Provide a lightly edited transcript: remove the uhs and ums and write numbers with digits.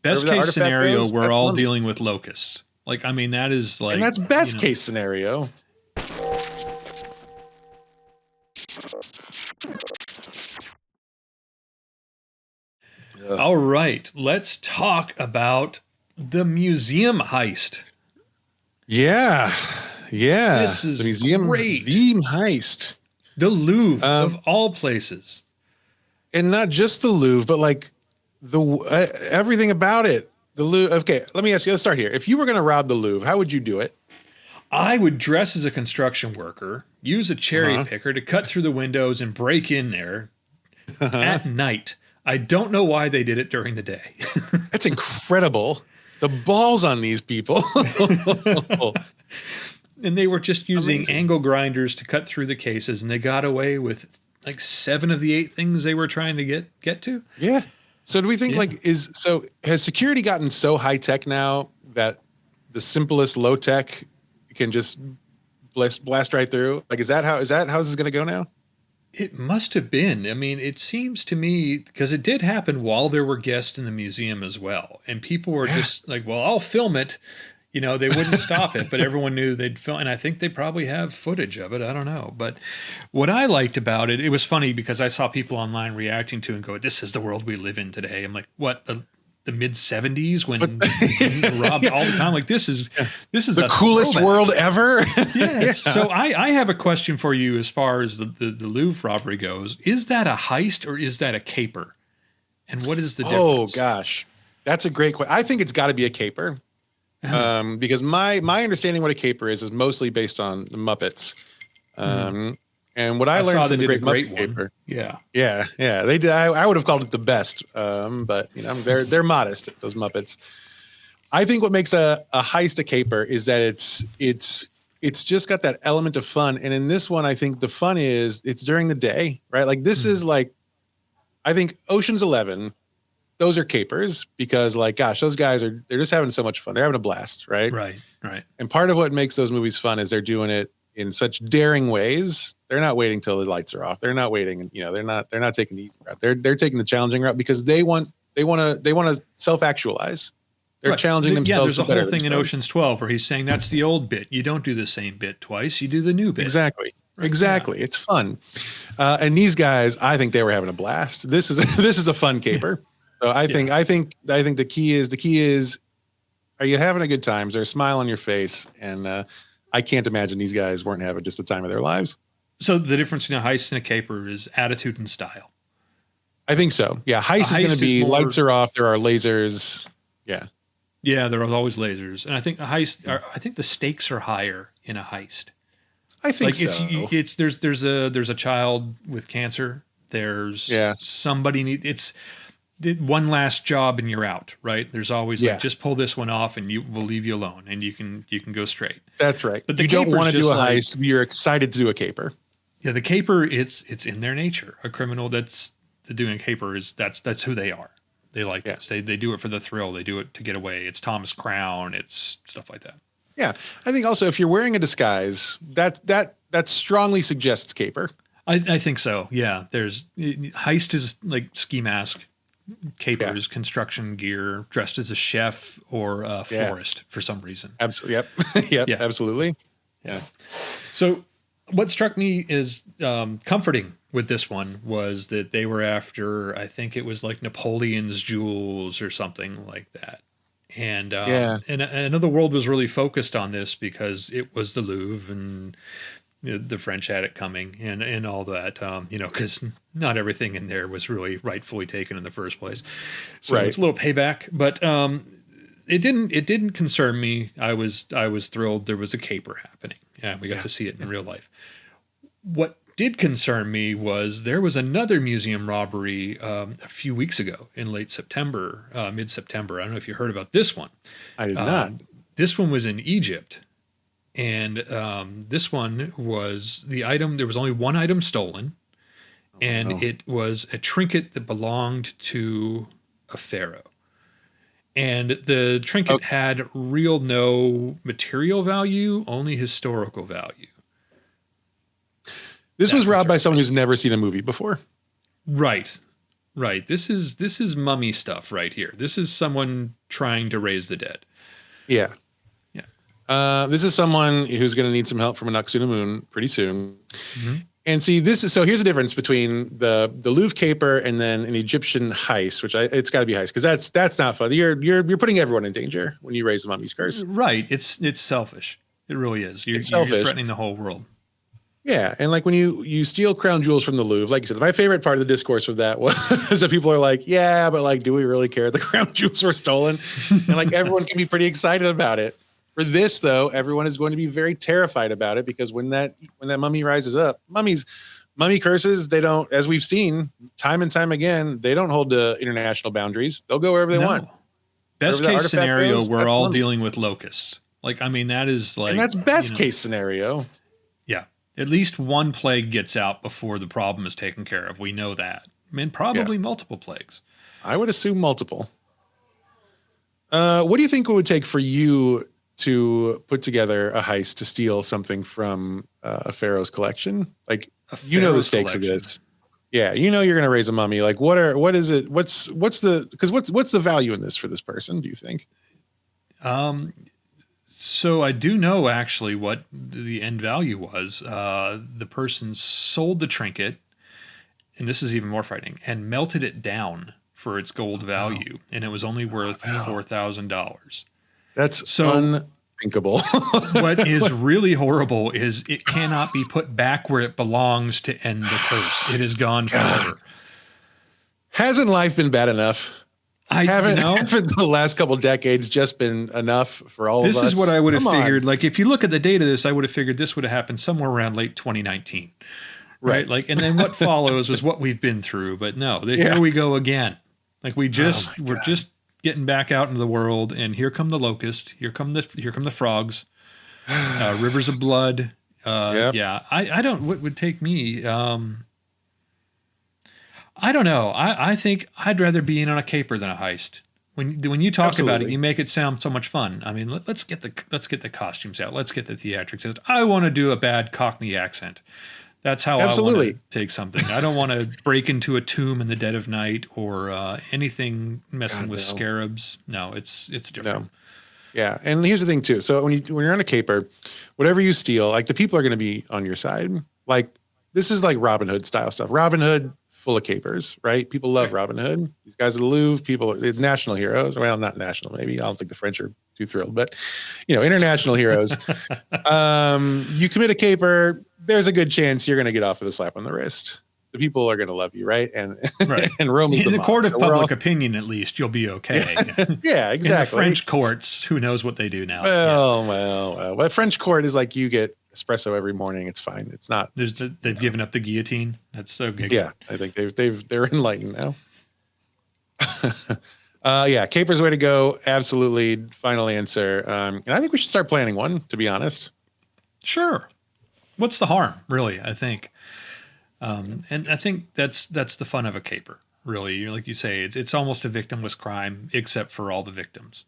Best Wherever the case artifact scenario, goes, we're that's all London. dealing with locusts. Like, I mean, that is like, And that's best case scenario. All right, let's talk about the museum heist. Yeah. This is The museum great. theme heist. The Louvre of all places. And not just the Louvre, but like everything about it. The Louvre. Okay, let me ask you. Let's start here. If you were going to rob the Louvre, how would you do it? I would dress as a construction worker, use a cherry picker to cut through the windows and break in there at night. I don't know why they did it during the day. That's incredible. The balls on these people. And they were just using angle grinders to cut through the cases, and they got away with like 7 of the 8 things they were trying to get to. Yeah. So do we think has security gotten so high tech now that the simplest low tech can just blast right through? Like, how this is going to go now? It must have been. I mean, it seems to me, because it did happen while there were guests in the museum as well. And people were just like, well, I'll film it. You know, they wouldn't stop it, but everyone knew they'd film. And I think they probably have footage of it. I don't know. But what I liked about it, it was funny because I saw people online reacting to it and go, this is the world we live in today. I'm like, what? The mid 70s when robbed all the time. Like this is the coolest world ever. Yes. Yeah. So I have a question for you as far as the Louvre robbery goes. Is that a heist or is that a caper? And what is the difference? Oh gosh, that's a great question. I think it's got to be a caper. Because my understanding what a caper is mostly based on the Muppets. And what I learned from the Great Muppet Caper. Yeah. They did. I would have called it the best. But you know, they're modest, those Muppets. I think what makes a heist a caper is that it's just got that element of fun. And in this one, I think the fun is it's during the day, right? Like this is like, I think Ocean's 11, those are capers because like, gosh, those guys they're just having so much fun. They're having a blast, right? Right. And part of what makes those movies fun is they're doing it in such daring ways. They're not waiting till the lights are off. They're not waiting, you know, they're not taking the easy route. They're taking the challenging route because they want to self-actualize. They're challenging themselves. Yeah, there's a whole thing in Ocean's 12 where he's saying that's the old bit. You don't do the same bit twice. You do the new bit. Exactly. Right? Exactly. Yeah. It's fun. And these guys, I think they were having a blast. This is a fun caper. So I think the key is, are you having a good time? Is there a smile on your face? And I can't imagine these guys weren't having just the time of their lives. So the difference between a heist and a caper is attitude and style. I think so. Yeah. Heist is going to be lights are off. There are lasers. Yeah. Yeah. There are always lasers. And I think I think the stakes are higher in a heist. I think there's a child with cancer. There's somebody it's one last job and you're out, right? There's always like, just pull this one off and we'll leave you alone and you can go straight. That's right. But you don't want to do a heist. You're excited to do a caper. Yeah. The caper, it's in their nature. A criminal that's doing a caper that's who they are. They like this. They do it for the thrill. They do it to get away. It's Thomas Crown. It's stuff like that. Yeah. I think also if you're wearing a disguise, that strongly suggests caper. I think so. Yeah. Heist is like ski mask. Capers, construction gear, dressed as a chef or a florist for some reason. Absolutely. Yep. Absolutely. Yeah. So what struck me is comforting with this one was that they were after, I think it was like Napoleon's jewels or something like that. And and I know the world was really focused on this because it was the Louvre and the French had it coming and all that, because not everything in there was really rightfully taken in the first place. So it's a little payback, but it didn't concern me. I was thrilled there was a caper happening. Yeah, we got to see it in real life. What did concern me was there was another museum robbery a few weeks ago in late September, mid-September. I don't know if you heard about this one. I did not. This one was in Egypt. And this one was there was only one item stolen, and it was a trinket that belonged to a pharaoh. And the trinket had no material value, only historical value. This was robbed by someone who's never seen a movie before. Right. Right. This is mummy stuff right here. This is someone trying to raise the dead. Yeah. Yeah. This is someone who's going to need some help from an Moon pretty soon. Hmm. And see, here's the difference between the Louvre caper and then an Egyptian heist, which it's got to be heist because that's not fun. You're putting everyone in danger when you raise the mummy's curse. Right. It's selfish. It really is. You're Selfish. threatening the whole world. Yeah, and like when you steal crown jewels from the Louvre, like you said, my favorite part of the discourse with that was that people are like, yeah, but like, do we really care the crown jewels were stolen? And like everyone can be pretty excited about it. For this, though, everyone is going to be very terrified about it because when that mummy rises up, mummy curses, they don't, as we've seen time and time again, they don't hold to international boundaries. They'll go wherever they want. Best Wherever case scenario, goes, we're all mummy. dealing with locusts. Like, I mean, that is like, And that's best case scenario. Yeah. At least one plague gets out before the problem is taken care of. We know that. I mean, probably multiple plagues. I would assume multiple. What do you think it would take for you to put together a heist to steal something from a pharaoh's collection? Like, you know the stakes of this. Yeah, you know you're going to raise a mummy. Like, what is it? What's the value in this for this person? Do you think? So I do know actually what the end value was. The person sold the trinket, and this is even more frightening, and melted it down for its gold value, and it was only worth $4,000. That's so unthinkable. What is really horrible is it cannot be put back where it belongs to end the curse. It is gone forever. Hasn't life been bad enough? Haven't the last couple decades just been enough for all of us? This is what I would have figured. Like, if you look at the date of this, I would have figured this would have happened somewhere around late 2019. Right? Like, and then what follows was what we've been through. But no, here we go again. Like, we're just getting back out into the world, and here come the locusts. Here come the frogs. Rivers of blood. Yeah. I don't. What would take me? I don't know. I think I'd rather be in on a caper than a heist. When you talk about it, you make it sound so much fun. I mean, let's get the costumes out. Let's get the theatrics out. I want to do a bad Cockney accent. That's how I want to take something. I don't want to break into a tomb in the dead of night or anything messing with scarabs. No, it's different. No. Yeah, and here's the thing too. So when you're on a caper, whatever you steal, like the people are going to be on your side. Like this is like Robin Hood style stuff. Robin Hood. Full of capers, right? People love Robin Hood. These guys are the Louvre, national heroes. Well, not national, maybe. I don't think the French are too thrilled, but international heroes. You commit a caper, there's a good chance you're going to get off with a slap on the wrist. The people are going to love you, right? And and Rome is in the court of public opinion, at least you'll be okay. Yeah, exactly. In the French courts, who knows what they do now? Well, French court is like you get espresso every morning. It's fine. It's not. They've given up the guillotine. That's so good. Yeah, I think they're enlightened now. Caper's way to go. Absolutely, final answer. And I think we should start planning one. To be honest. Sure. What's the harm, really? I think, and I think that's the fun of a caper. Really, like you say, it's almost a victimless crime, except for all the victims.